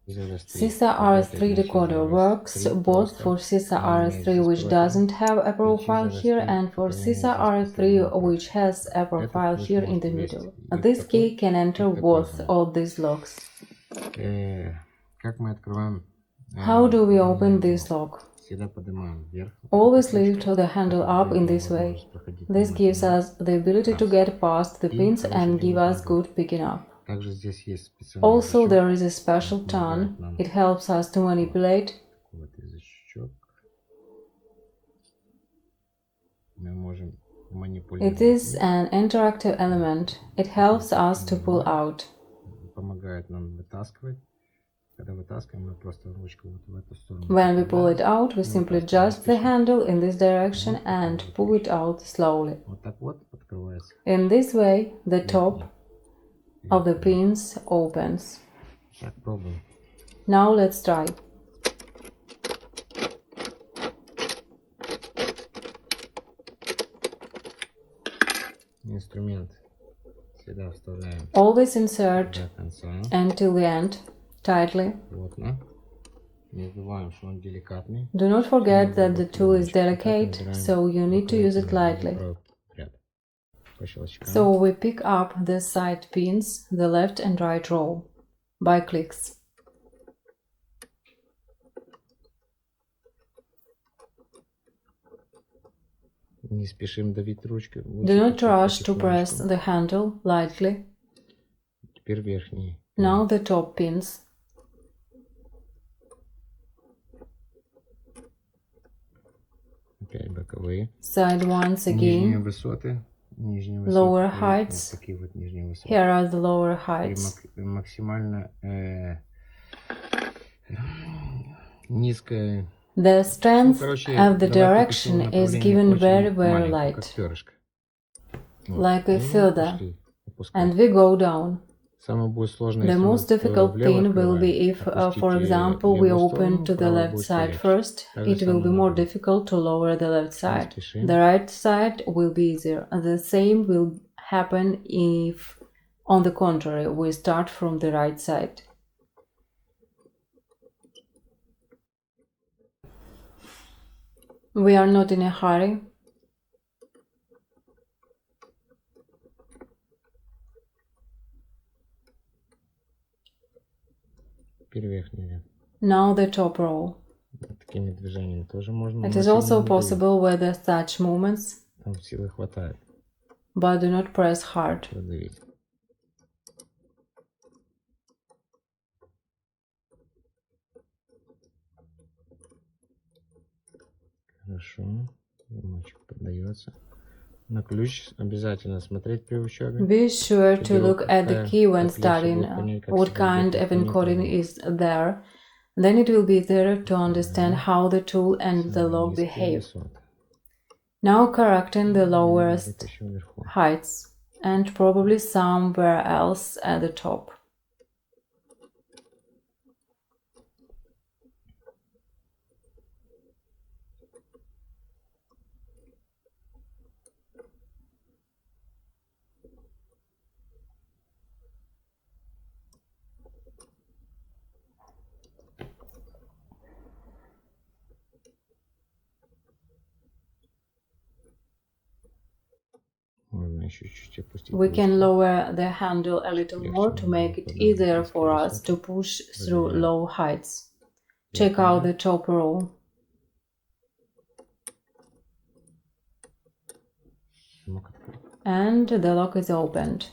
Cisa RS3 decoder works both for Cisa RS3 which doesn't have a profile here and for Cisa RS3 which has a profile here in the middle. This key can enter both of these locks. How do we open this lock? Always lift the handle up in this way. This gives us the ability to get past the pins and give us good picking up. Also, there is a special turn. It helps us to manipulate. It is an interactive element. It helps us to pull out. When we pull it out, we simply adjust the handle in this direction and pull it out slowly. In this way, the top of the pins opens. Now let's try. Always insert until the end, tightly. Do not forget that the tool is delicate, so you need to use it lightly. So we pick up the side pins, the left and right row, by clicks. Do not rush to press the handle lightly. Now the top pins. Side ones again. Lower heights. Here are the lower heights. The strength of the direction is given very, very light, like a feather, and we go down. The most difficult pin will be if, for example, we open to the left side first. It will be more difficult to lower the left side. The right side will be easier. The same will happen if, on the contrary, we start from the right side. We are not in a hurry. Now the top row. It is also possible with such movements, but do not press hard. Be sure to look at the key when studying what kind of encoding is there. Then it will be easier to understand how the tool and the lock behave. Now correcting the lowest heights and probably somewhere else at the top. We can lower the handle a little more to make it easier for us to push through low heights. Check out the top row. And the lock is opened.